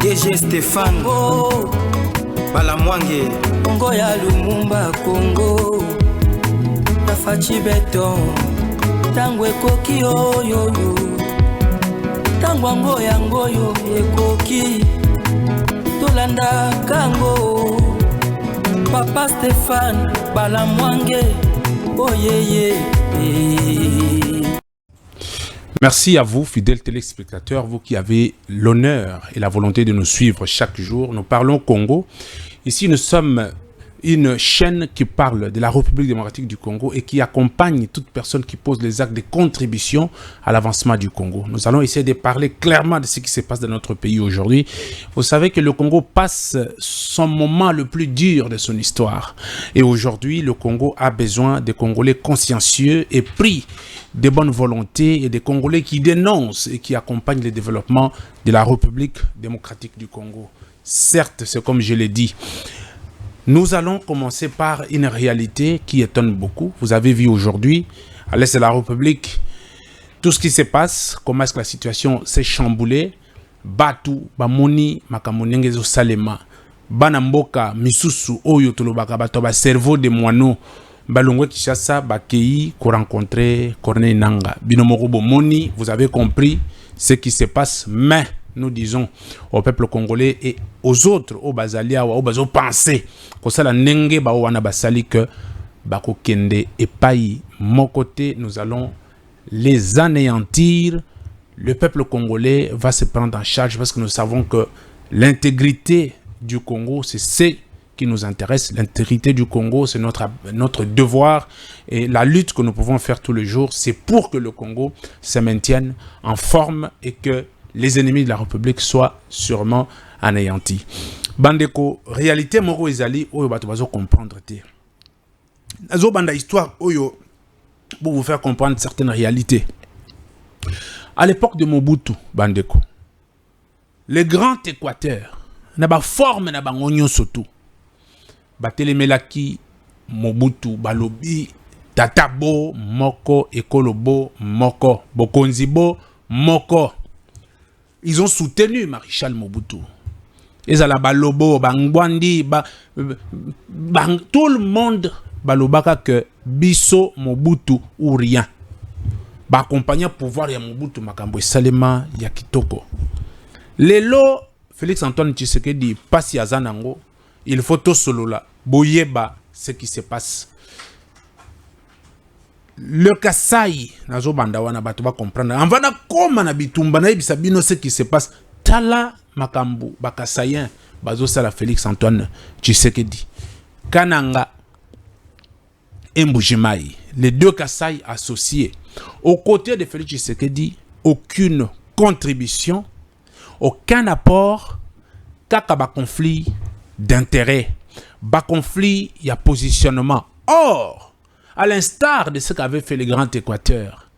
DG Stéphane Balamwange Congo ya Lumumba Congo Tafachi Beton Tango ekoki oyo Tango ngoyo ekoki Tolanda kango Papa Stéphane Balamwange Oyeye. Merci à vous, fidèles téléspectateurs, vous qui avez l'honneur et la volonté de nous suivre chaque jour. Nous parlons Congo. Ici, nous sommes une chaîne qui parle de la République démocratique du Congo et qui accompagne toute personne qui pose les actes de contribution à l'avancement du Congo. Nous allons essayer de parler clairement de ce qui se passe dans notre pays aujourd'hui. Vous savez que le Congo passe son moment le plus dur de son histoire. Et aujourd'hui, le Congo a besoin de Congolais consciencieux et pris de bonne volonté et des Congolais qui dénoncent et qui accompagnent le développement de la République démocratique du Congo. Certes, c'est comme je l'ai dit, nous allons commencer par une réalité qui étonne beaucoup. Vous avez vu aujourd'hui, à l'est de la République, tout ce qui se passe, comment est-ce que la situation s'est chamboulée. Batu, Bamoni, Makamonengezo Salema, Banamboka, Misusu, Oyo Tolobaka, Batoba, cerveau de moineau, Balongwe Kishasa, Bakei, pour rencontrer Corneille Nanga. Binomoro Bomoni, vous avez compris ce qui se passe, mais nous disons au peuple congolais et aux autres, aux Bazalia, aux Bazo pensés, que ça la nenge ba wana basali que bako kende et payi mon côté, nous allons les anéantir. Le peuple congolais va se prendre en charge parce que nous savons que l'intégrité du Congo, c'est ce qui nous intéresse. L'intégrité du Congo, c'est notre devoir et la lutte que nous pouvons faire tous les jours, c'est pour que le Congo se maintienne en forme et que les ennemis de la République soient sûrement anéantis. Bandeko, réalité moko ezali oyo bato bazo comprendre te. Nazo banda histoire oyo pour vous faire comprendre certaines réalités. À l'époque de Mobutu, bandeko, le grand Équateur, na ba forme na ba ngonyo soto. Batelemelaki Mobutu balobi tatabo moko ekolobo moko bokonzibo moko. Ils ont soutenu Maréchal Mobutu. Ils ont balobo, bangwandi, tout le monde balobaka que biso Mobutu ou rien. Accompagné pouvoir ya Mobutu makambo salema ya kitoko. Lelo Félix Antoine Tshisekedi passe ya zanango, il faut tout solola boyeba ce qui se passe. Le Kasai, nazo bandawana bato ba comprendre. On va na koma na bitumba na ibisa bino ce qui se passe. Tala makambu bakasayen bazo sala Félix Antoine Tshisekedi. Kananga Mbujimai, les deux Kasai associés. Aux côtés de Félix Tshisekedi, aucune contribution, aucun apport, kaka ba conflit d'intérêt, ba conflit y a positionnement. Or, à l'instar de ce qu'avait fait le Grand Équateur,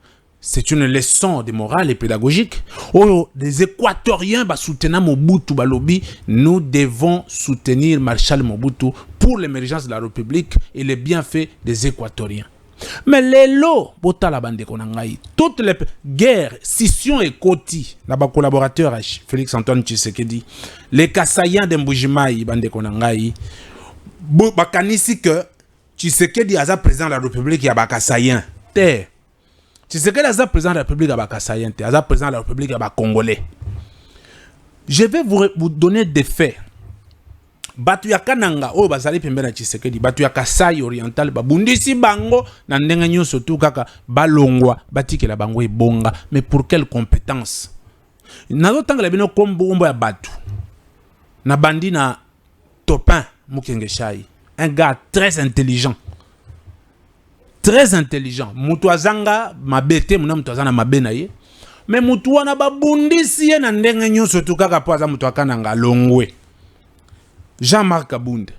c'est une leçon de morale et pédagogique. Oh, des Équatoriens bah, soutenant Mobutu Balobi, nous devons soutenir Marshal Mobutu pour l'émergence de la République et les bienfaits des Équatoriens. Mais les lots, toutes les guerres, scissions et cotis, là collaborateur Félix Antoine Tshisekedi, les Kasaïens de Mbujimai, bande konangai, bakanisi que Tshisekedi a président de la République ya bakasayen te. Tshisekedi a président de la République ya bakasayen te. A président de la République ya bakongolais. Je vais vous donner des faits. Batu ya Kananga o bazali pembena Tshisekedi, batu ya Kasai oriental babundisi bango na ndenga nyoso tu kaka balongwa batikela bango ebonga, mais pour quelle compétence? Nazo tangala bino kombo ya batu. Na bandi na Topin Mukenge Shai. Un gars très intelligent. Très intelligent. Mutuazanga mabete muna mutuazana mabena ye. Mais mutuana babundisi ye na ndenga nyoso tu kaka po aza mutuakananga longwe. Jean-Marc Kabunde.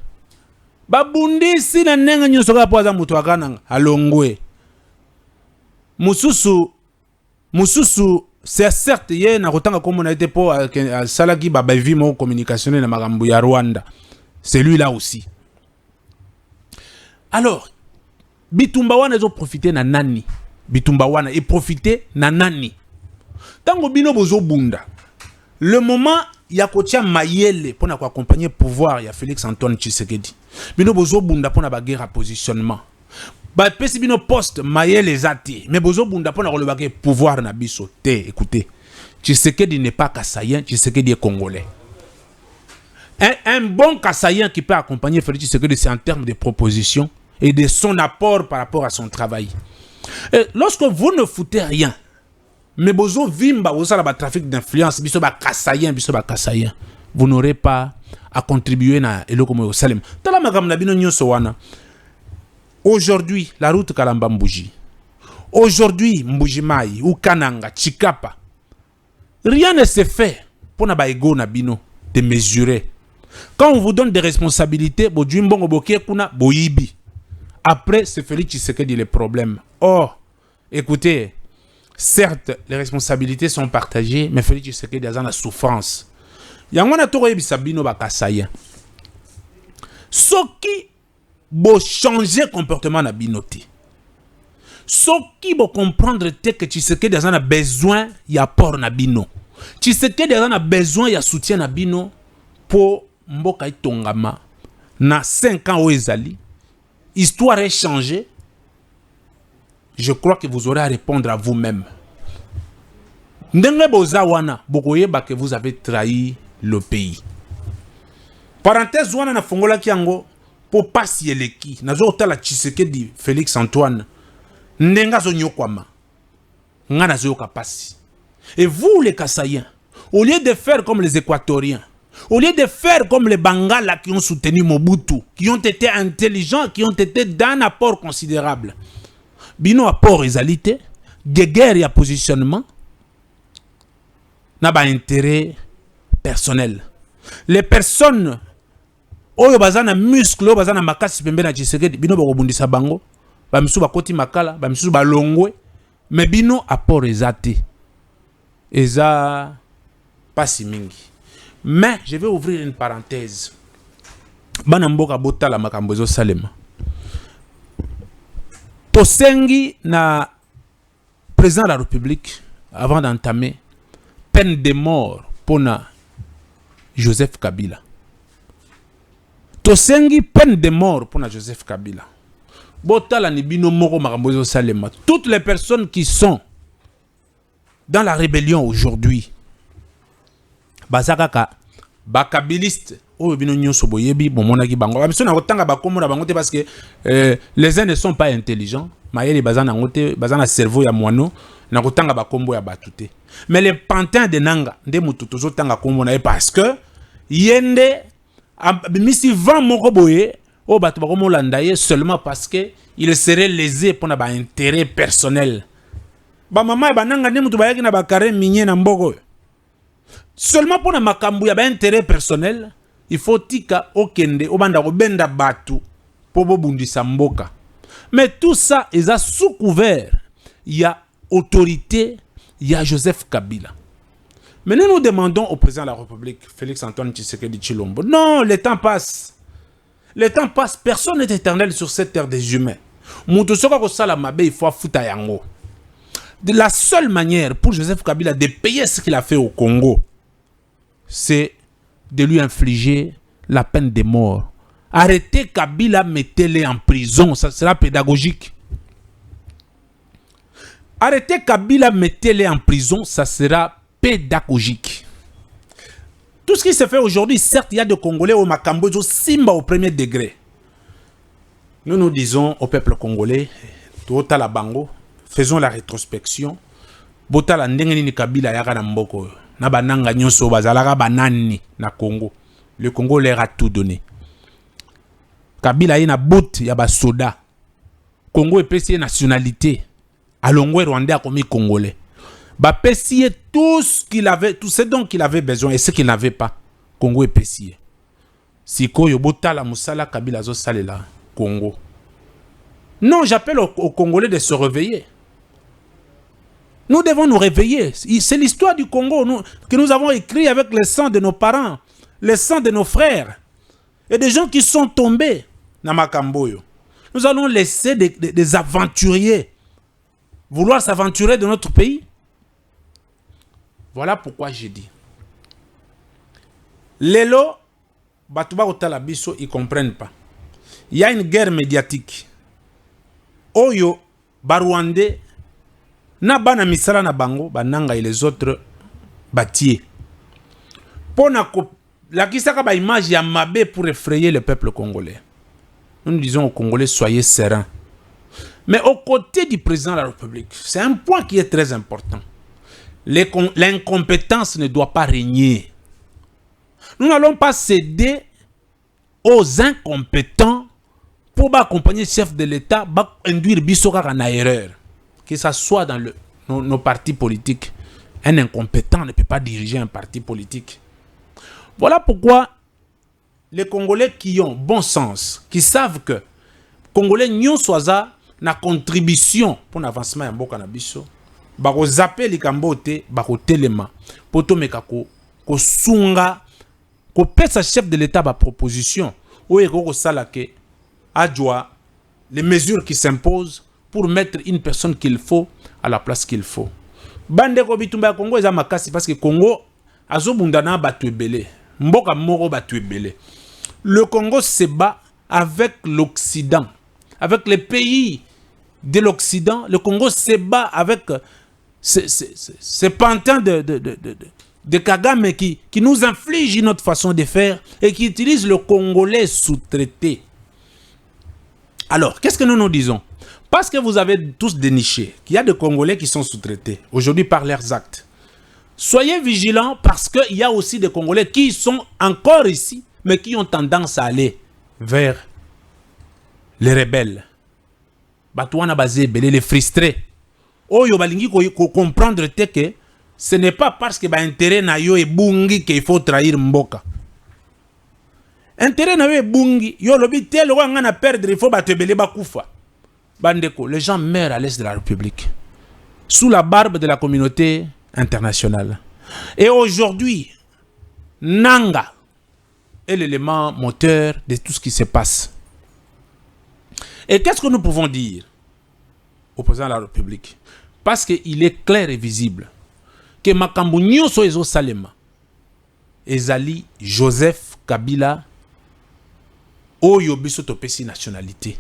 Babundisi na ndenga nyoso kaka po aza mutuakananga alongwe. Mususu c'est certes ye na kotanga comme on a été pour salaki babavi mo communication na makambo ya Rwanda. C'est lui là aussi. Alors, Bitumba wana zo profiter na nani? Bitumba wana et profiter na nani? Tango bino bozo bunda. Le moment il y a kotia mayele pour accompagner pouvoir, il y a Félix Antoine Tshisekedi. Bino bozo bunda pour na guerre à positionnement. Ba pesi bino poste mayele zati, mais bozo bunda pour na le pouvoir na biso te. Écoutez, Tshisekedi n'est pas kassaïen, Tshisekedi est congolais. Un bon kassaïen qui peut accompagner Félix Tshisekedi, c'est en termes de propositions et de son apport par rapport à son travail. Et lorsque vous ne foutez rien, mais bozo vimba bozo la trafic d'influence, biso ba kassaïen, vous n'aurez pas à contribuer na eloko mo salem. Tala magam na bino nyonso wana. Aujourd'hui, la route Kalamba Mbouji. Aujourd'hui, Mbujimai ou Kananga, Chikapa. Rien ne se fait pour na ba ego na bino de mesurer. Quand on vous donne des responsabilités, après, c'est Félix Tshisekedi les problèmes. Or, écoutez, certes, les responsabilités sont partagées, mais Félix Tshisekedi a la souffrance. Yangwana toro ebisabino bakasaya. Soki bo changer comportement na binote. Soki bo comprendre que Tshisekedi a besoin ya port na bino. Tshisekedi a besoin ya soutien na bino pour mboka itongama na 5 ans au ezali. Histoire est changée. Je crois que vous aurez à répondre à vous-même. Ndenge boza wana bokoyeba que vous avez trahi le pays. Parenthèse wana na fongola kiango pour passer eleki. Nazo otala Tshisekedi Félix Antoine. Ndenga zo nyokwama. Nga nazo yoka pasi. Et vous les Kassaïens, au lieu de faire comme les Équatoriens, au lieu de faire comme les Bangala qui ont soutenu Mobutu, qui ont été intelligents, qui ont été d'un apport considérable. Bino apport égalité, guerre et positionnement, n'a pas intérêt personnel. Les personnes, oyo bazana muscle, oyo bazana makasi pembe na Tshisekedi, bino bakobundisa bango, bamisu bakoti makala, bamisu balongwe, mais bino apport égalité. Eza pas si mingi. Mais je vais ouvrir une parenthèse. Banamboka bota la makambozo salema. Tosengi na président de la République avant d'entamer peine de mort pour na Joseph Kabila. Tosengi peine de mort pour na Joseph Kabila. Bota la nibino moko makambozo salema. Toutes les personnes qui sont dans la rébellion aujourd'hui, bazakaka bakabiliste o bino nyonso boyebi bomonaki bango ba misona kotanga bakomona bango te parce que les uns ne sont pas intelligents mayele bazana ngote bazana cerveau ya moano na kotanga bakombo ya batute mais les pantins de nanga nde mutu tozotanga komona e parce que yende misi 20 moko boye o batu bakomolanda ye seulement parce que il serait lésé pour na ba intérêt personnel ba mama ba nanga nde mutu bayaki na ba carré minier na mboko. Seulement pour na makambu ya ba intérêt personnel, il faut tika okende obanda obenda batu pour bobundisa mboka. Mais tout ça est sous couvert. Il y a autorité, il y a Joseph Kabila. Mais nous demandons au président de la République, Félix Antoine Tshisekedi Tshilombo. Non, le temps passe. Le temps passe. Personne n'est éternel sur cette terre des humains. Mutu soka ko sala mabe, il faut futa yango. De la seule manière pour Joseph Kabila de payer ce qu'il a fait au Congo, c'est de lui infliger la peine de mort. Arrêtez Kabila, mettez-le en prison, ça sera pédagogique. Arrêtez Kabila, mettez-le en prison, ça sera pédagogique. Tout ce qui se fait aujourd'hui, certes, il y a des Congolais au Makambozo, Simba au premier degré. Nous disons au peuple congolais, Tota la Bango, faisons la rétrospection. Bota la ndenge ni Kabila yaka na mboko. Na bananga nyonso bazalaka banani na Congo. Le Congo leur a tout donné. Kabila yi na bout ya ba soda. Congo epesi nationalité. Alongwe Rwandais a commis congolais. Ba pesi tout ce qu'il avait, tout ce dont il avait besoin et ce qu'il n'avait pas. Congo epesi. Siko yo bota la musala Kabila zo salela Congo. Non, j'appelle aux Congolais de se réveiller. Nous devons nous réveiller. C'est l'histoire du Congo que nous avons écrit avec le sang de nos parents, le sang de nos frères et des gens qui sont tombés dans Makamboyo. Nous allons laisser des aventuriers vouloir s'aventurer de notre pays. Voilà pourquoi j'ai dit. Lelo, Batouba Otala Biso, ils ne comprennent pas. Il y a une guerre médiatique. Oyo, Barwande, na bana misala na bango, bananga et les autres bâtiers. Pona la kisaka ba image ya mabe pour effrayer le peuple congolais. Nous disons aux Congolais, soyez sereins. Mais aux côtés du président de la République, c'est un point qui est très important. L'incompétence ne doit pas régner. Nous n'allons pas céder aux incompétents pour accompagner le chef de l'État, pour induire Bissokaka en erreur. Que ce soit dans nos partis politiques. Un incompétent ne peut pas diriger un parti politique. Voilà pourquoi les Congolais qui ont bon sens, qui savent que Congolais n'y soient na contribution pour l'avancement de Bokanabiso, bako zappé les Kambote, bako telema, poto meka ko sunga, ko pesa chef de l'État ba proposition, ou ko sala ke adjoa les mesures qui s'imposent pour mettre une personne qu'il faut à la place qu'il faut. Bande ko bitumba Congo eza makasi parce que Congo azobundana batu ebele, mboka moko batu ebele. Le Congo se bat avec l'Occident, avec les pays de l'Occident. Le Congo se bat avec ces pantins de Kagame qui nous infligent notre façon de faire et qui utilisent le Congolais sous-traité. Alors, qu'est-ce que nous disons? Parce que vous avez tous déniché qu'il y a des Congolais qui sont sous-traités aujourd'hui par leurs actes. Soyez vigilants parce qu'il y a aussi des Congolais qui sont encore ici, mais qui ont tendance à aller vers les rebelles. Batouana basé, les frustrés. Oh, yo balingi ko comprendre que ce n'est pas parce que intérêt na yo e bungi qu'il faut trahir mboka. Intérêt na yo e bungi, yo lobi tel wa ngana perdre, il faut batebele bakufa. Bandeko, les gens meurent à l'est de la République sous la barbe de la communauté internationale. Et aujourd'hui, Nanga est l'élément moteur de tout ce qui se passe. Et qu'est-ce que nous pouvons dire au président de la République? Parce qu'il est clair et visible que Makambu Nyonso Ezo Salema, Ezali Joseph Kabila, Oyo Biso Topesi nationalité.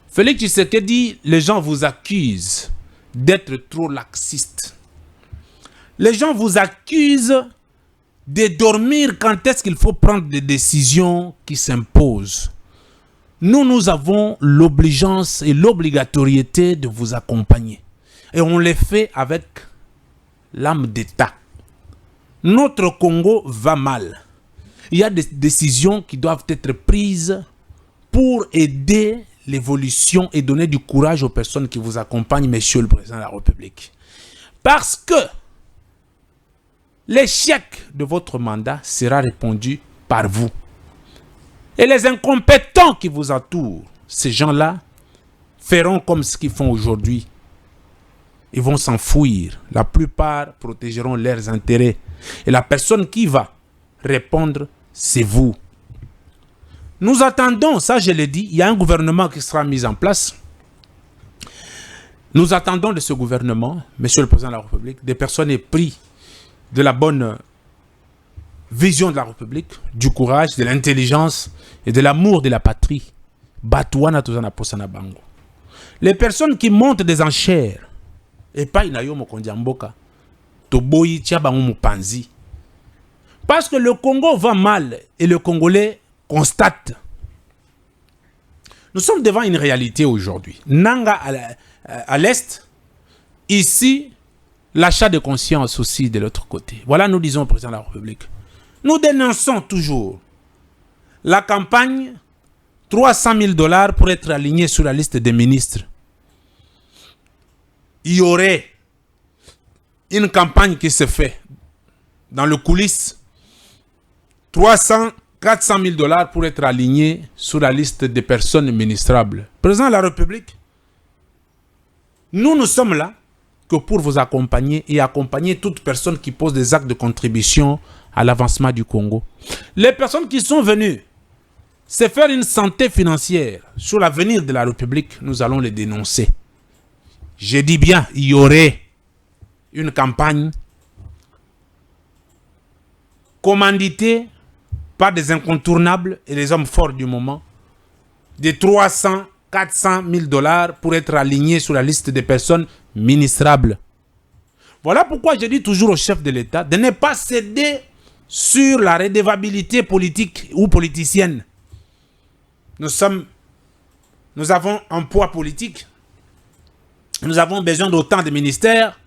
Félix Tshisekedi, les gens vous accusent d'être trop laxiste. Les gens vous accusent de dormir quand est-ce qu'il faut prendre des décisions qui s'imposent. Nous avons l'obligeance et l'obligatoriété de vous accompagner. Et on le fait avec l'âme d'État. Notre Congo va mal. Il y a des décisions qui doivent être prises pour aider l'évolution et donner du courage aux personnes qui vous accompagnent, Monsieur le Président de la République. Parce que l'échec de votre mandat sera répondu par vous. Et les incompétents qui vous entourent, ces gens-là, feront comme ce qu'ils font aujourd'hui. Ils vont s'enfuir. La plupart protégeront leurs intérêts. Et la personne qui va répondre, c'est vous. Nous attendons, ça je l'ai dit, il y a un gouvernement qui sera mis en place. Nous attendons de ce gouvernement, Monsieur le Président de la République, des personnes épris de la bonne vision de la République, du courage, de l'intelligence et de l'amour de la patrie. Batouana Tozana Posana Bango. Les personnes qui montent des enchères, et pas inayo mokondiamboka, toboyi tiabango mupanzi. Parce que le Congo va mal et le Congolais constate. Nous sommes devant une réalité aujourd'hui. Nanga à l'est, ici, l'achat de conscience aussi de l'autre côté. Voilà, nous disons au président de la République. Nous dénonçons toujours la campagne 300 000 $ pour être aligné sur la liste des ministres. Il y aurait une campagne qui se fait dans le coulisses. 400 000 $ pour être aligné sur la liste des personnes ministrables. Président de la République, nous sommes là que pour vous accompagner et accompagner toute personne qui pose des actes de contribution à l'avancement du Congo. Les personnes qui sont venues se faire une santé financière sur l'avenir de la République, nous allons les dénoncer. Je dis bien, il y aurait une campagne commandité par des incontournables et les hommes forts du moment, de 300, 400 000 dollars pour être alignés sur la liste des personnes ministrables. Voilà pourquoi je dis toujours au chef de l'État de ne pas céder sur la redevabilité politique ou politicienne. Nous avons un poids politique. Nous avons besoin d'autant de ministères.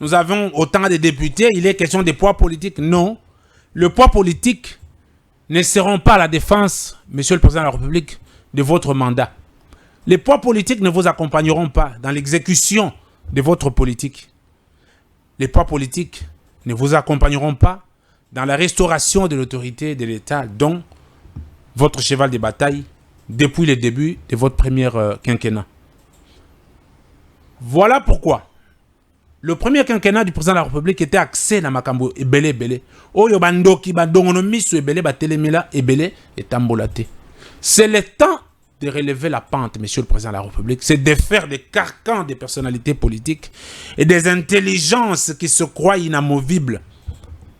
Nous avons autant de députés. Il est question de poids politique. Non. Le poids politique ne seront pas à la défense, Monsieur le Président de la République, de votre mandat. Les poids politiques ne vous accompagneront pas dans l'exécution de votre politique. Les poids politiques ne vous accompagneront pas dans la restauration de l'autorité de l'État, dont votre cheval de bataille depuis le début de votre premier quinquennat. Voilà pourquoi le premier quinquennat du président de la République était axé dans Makambo Ebele Ebele. Oyo bandoki bandongono misu Ebele batelemila Ebele et tambolate. C'est le temps de relever la pente, Monsieur le Président de la République. C'est de faire des carcans des personnalités politiques et des intelligences qui se croient inamovibles.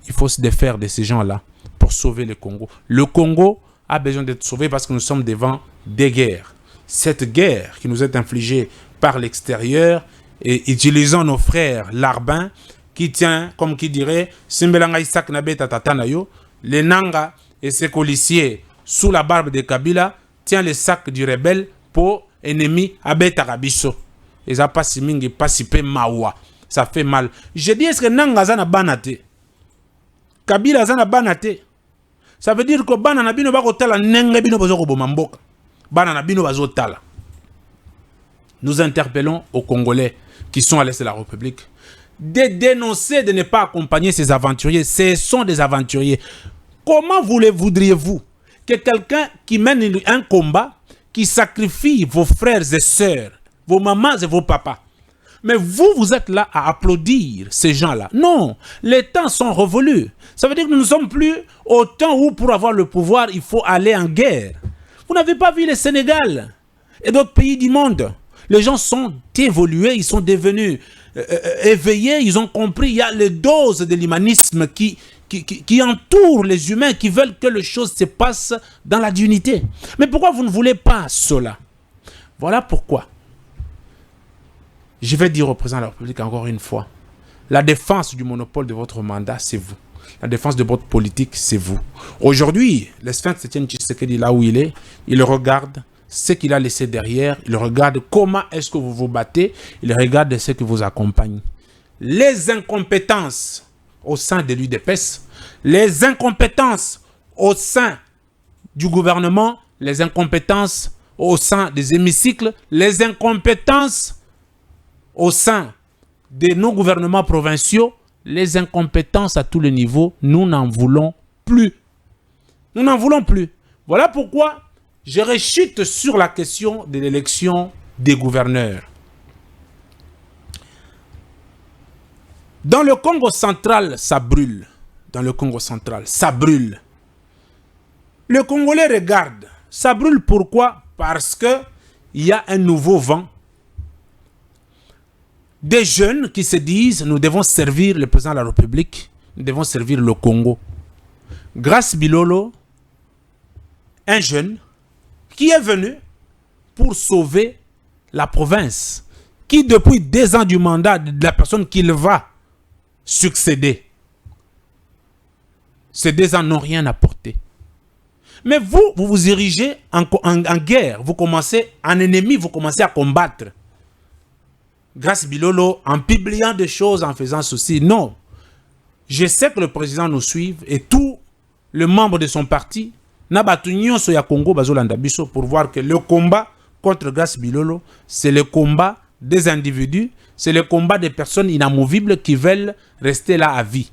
Il faut se défaire de ces gens-là pour sauver le Congo. Le Congo a besoin d'être sauvé parce que nous sommes devant des guerres. Cette guerre qui nous est infligée par l'extérieur et utilisant nos frères larbins qui tient, comme qui dirait, Simbelanga Isaac Nabeta Tatanayo, les Nanga et ses policiers sous la barbe de Kabila tient le sac du rebelle pour ennemi Abeta Rabiso. Et ça passe mingi passipe mawa. Ça fait mal. Je dis, est-ce que Nanga zana banate? Kabila zana banate? Ça veut dire que banana bino bakotala nenge bino bazoko bomamboka. Banana bino bazotala. Nous interpellons aux Congolais qui sont à l'est de la République de dénoncer, de ne pas accompagner ces aventuriers. Ce sont des aventuriers. Comment voudriez-vous que quelqu'un qui mène un combat, qui sacrifie vos frères et sœurs, vos mamans et vos papas, mais vous êtes là à applaudir ces gens-là? Non, les temps sont révolus. Ça veut dire que nous ne sommes plus au temps où pour avoir le pouvoir, il faut aller en guerre. Vous n'avez pas vu le Sénégal et d'autres pays du monde. Les gens sont évolués, ils sont devenus éveillés, ils ont compris, il y a les doses de l'humanisme qui entourent les humains, qui veulent que les choses se passent dans la dignité. Mais pourquoi vous ne voulez pas cela? Voilà pourquoi je vais dire au président de la République encore une fois, la défense du monopole de votre mandat, c'est vous. La défense de votre politique, c'est vous. Aujourd'hui, le Sphinx Etienne Tshisekedi, là où il est, il regarde ce qu'il a laissé derrière, il regarde comment est-ce que vous vous battez, il regarde ce qui vous accompagne. Les incompétences au sein de l'UDPS, les incompétences au sein du gouvernement, les incompétences au sein des hémicycles, les incompétences au sein de nos gouvernements provinciaux, les incompétences à tous les niveaux, nous n'en voulons plus. Nous n'en voulons plus. Voilà pourquoi je rechute sur la question de l'élection des gouverneurs. Dans le Congo central, ça brûle. Dans le Congo central, ça brûle. Le Congolais regarde. Ça brûle pourquoi? Parce qu'il y a un nouveau vent. Des jeunes qui se disent, nous devons servir le président de la République, nous devons servir le Congo. Grâce Bilolo, un jeune qui est venu pour sauver la province, qui depuis 2 ans du mandat de la personne qu'il va succéder, ces 2 ans n'ont rien apporté. Mais vous vous érigez en guerre, vous commencez en ennemi, vous commencez à combattre. Grâce Bilolo, en publiant des choses, en faisant ceci. Non. Je sais que le président nous suit et tous les membres de son parti pour voir que le combat contre Grâce Bilolo, c'est le combat des individus, c'est le combat des personnes inamovibles qui veulent rester là à vie.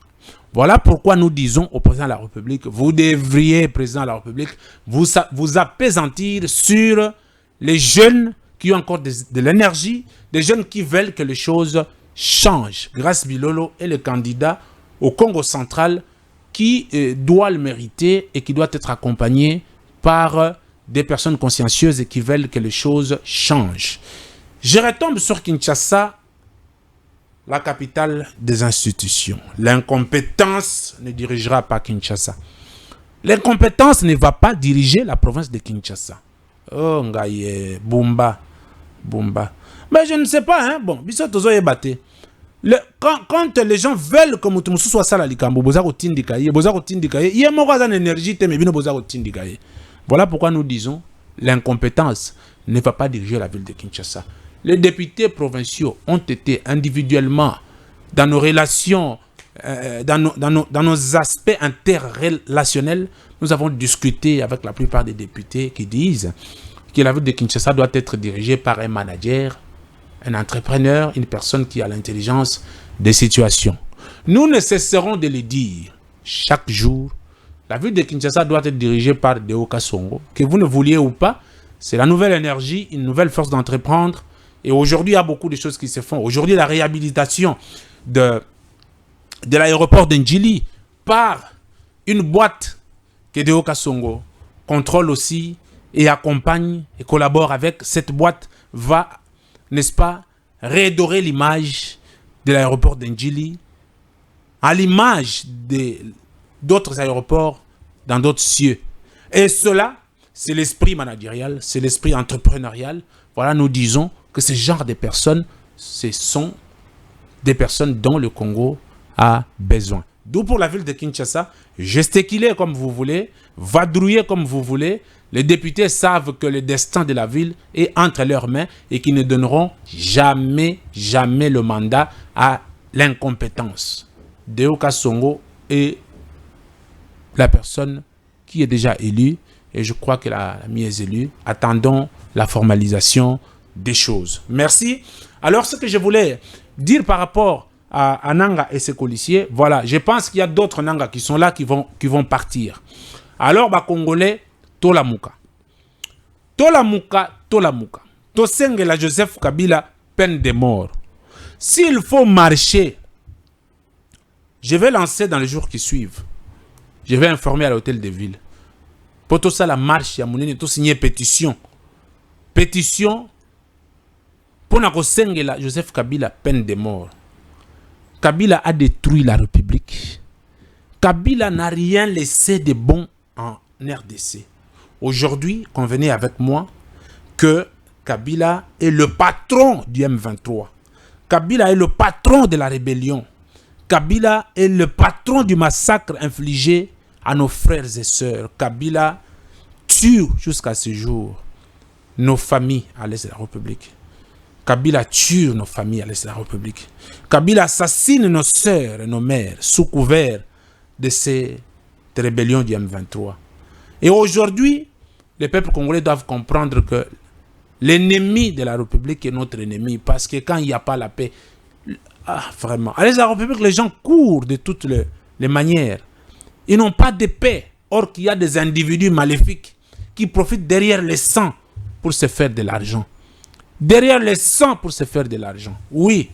Voilà pourquoi nous disons au président de la République, vous devriez, président de la République, vous appesantir sur les jeunes qui ont encore de l'énergie, des jeunes qui veulent que les choses changent. Grâce Bilolo est le candidat au Congo central qui doit le mériter et qui doit être accompagné par des personnes consciencieuses et qui veulent que les choses changent. Je retombe sur Kinshasa la capitale des institutions. L'incompétence ne dirigera pas Kinshasa. L'incompétence ne va pas diriger la province de Kinshasa. Oh, Ngaye, Bumba. Mais je ne sais pas, hein. Bon, quand les gens veulent que Mutumu soit ça, voilà pourquoi nous disons l'incompétence ne va pas diriger la ville de Kinshasa. Les députés provinciaux ont été individuellement dans nos relations, dans nos aspects interrelationnels. Nous avons discuté avec la plupart des députés qui disent que la ville de Kinshasa doit être dirigée par un manager, un entrepreneur, une personne qui a l'intelligence des situations. Nous ne cesserons de le dire chaque jour. La ville de Kinshasa doit être dirigée par Deo Kasongo. Que vous ne vouliez ou pas, c'est la nouvelle énergie, une nouvelle force d'entreprendre. Et aujourd'hui, il y a beaucoup de choses qui se font. Aujourd'hui, la réhabilitation de l'aéroport d'Ndjili par une boîte que Deo Kasongo contrôle aussi et accompagne et collabore avec. Cette boîte va, n'est-ce pas, redorer l'image de l'aéroport d'Ndjili à l'image d'autres aéroports dans d'autres cieux. Et cela, c'est l'esprit managérial, c'est l'esprit entrepreneurial. Voilà, nous disons que ce genre de personnes, ce sont des personnes dont le Congo a besoin. D'où pour la ville de Kinshasa, gesticulez comme vous voulez, vadrouillez comme vous voulez. Les députés savent que le destin de la ville est entre leurs mains et qu'ils ne donneront jamais le mandat à l'incompétence. Deo Kasongo est la personne qui est déjà élue et je crois qu'elle a mieux élue. Attendons la formalisation des choses. Merci. Alors, ce que je voulais dire par rapport à Nanga et ses policiers, voilà, je pense qu'il y a d'autres Nanga qui sont là, qui vont partir. Alors, Congolais, Tolamuka. Tosengela Joseph Kabila, peine de mort. S'il faut marcher, je vais lancer dans les jours qui suivent. Je vais informer à l'hôtel de ville. Pour tout ça, la marche, il y a mouni, tout signer pétition. Pétition pour Nakosengela Joseph Kabila, peine de mort. Kabila a détruit la République. Kabila n'a rien laissé de bon en RDC. Aujourd'hui, convenez avec moi que Kabila est le patron du M23. Kabila est le patron de la rébellion. Kabila est le patron du massacre infligé à nos frères et sœurs. Kabila tue jusqu'à ce jour nos familles à l'est de la République. Kabila tue nos familles à l'est de la République. Kabila assassine nos sœurs et nos mères sous couvert de cette rébellion du M23. Et aujourd'hui, les peuples congolais doivent comprendre que l'ennemi de la République est notre ennemi. Parce que quand il n'y a pas la paix, vraiment, à l'est de la République, les gens courent de toutes les manières. Ils n'ont pas de paix. Or qu'il y a des individus maléfiques qui profitent derrière les sangs pour se faire de l'argent. Derrière les sangs pour se faire de l'argent. Oui,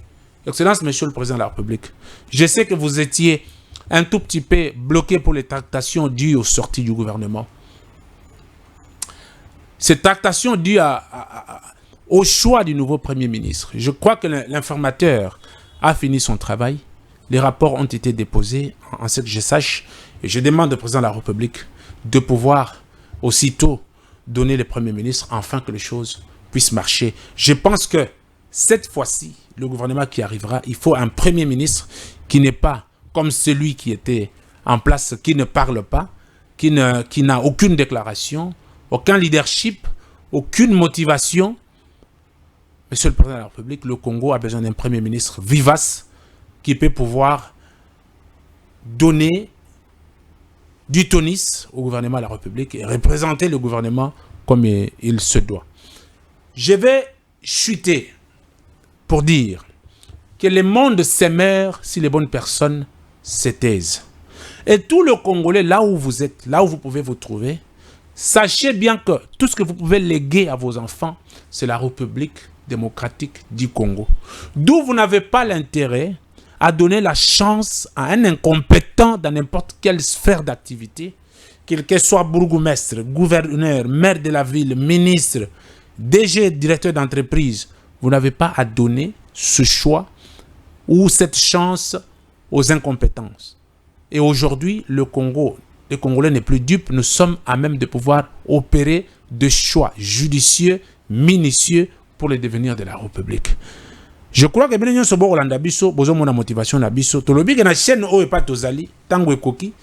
Excellence, Monsieur le Président de la République, je sais que vous étiez un tout petit peu bloqué pour les tractations dues aux sorties du gouvernement. Ces tractations dues au choix du nouveau Premier ministre. Je crois que l'informateur a fini son travail. Les rapports ont été déposés, en ce que je sache. Et je demande au Président de la République de pouvoir aussitôt donner le Premier ministre afin que les choses puissent marcher. Je pense que cette fois-ci, le gouvernement qui arrivera, il faut un Premier ministre qui n'est pas comme celui qui était en place, qui ne parle pas, qui n'a aucune déclaration, aucun leadership, aucune motivation. Monsieur le Président de la République, le Congo a besoin d'un Premier ministre vivace qui peut pouvoir donner du tonis au gouvernement de la République et représenter le gouvernement comme il se doit. Je vais chuter pour dire que le monde se meurt si les bonnes personnes se taisent. Et tout le Congolais, là où vous êtes, là où vous pouvez vous trouver, sachez bien que tout ce que vous pouvez léguer à vos enfants, c'est la République démocratique du Congo. D'où vous n'avez pas l'intérêt à donner la chance à un incompétent dans n'importe quelle sphère d'activité, qu'il soit bourgmestre, gouverneur, maire de la ville, ministre, DG, directeur d'entreprise. Vous n'avez pas à donner ce choix ou cette chance aux incompétences. Et aujourd'hui, le Congo, les Congolais n'est plus dupe, nous sommes à même de pouvoir opérer des choix judicieux, minutieux pour le devenir de la République. Je crois que bien sûr Rolanda biso besoin de motivation na biso to lobi que na chaîne o et pas tozali tango ekoki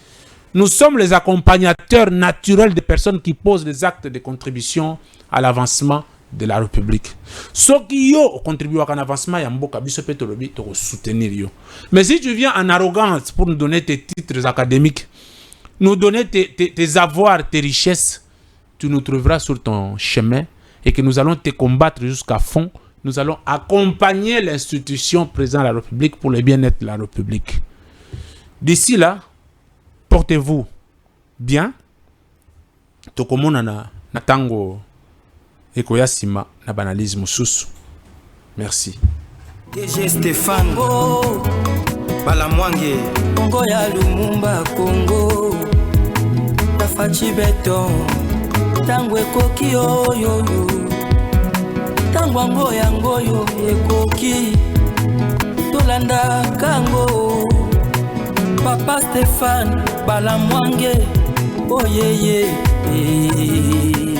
nous sommes les accompagnateurs naturels des personnes qui posent des actes de contribution à l'avancement de la République. Ceux qui ont contribué à l'avancement ya mboka biso pe to lobi to soutenir yo. Mais si tu viens en arrogance pour nous donner tes titres académiques, nous donner tes avoirs, tes richesses, tu nous trouveras sur ton chemin et que nous allons te combattre jusqu'à fond. Nous allons accompagner l'institution présente à la République pour le bien-être de la République. D'ici là, portez-vous bien. Tokomona na tango ekoyasima na banalisme sous. Merci. DG Stéphane Balamwange Congo ya Lumumba Congo Tafachi Beton tango ekoki oyo Tangwango yango yo ekoki Tolanda kango Papa Stéphane Balamwange Oh yeah yeah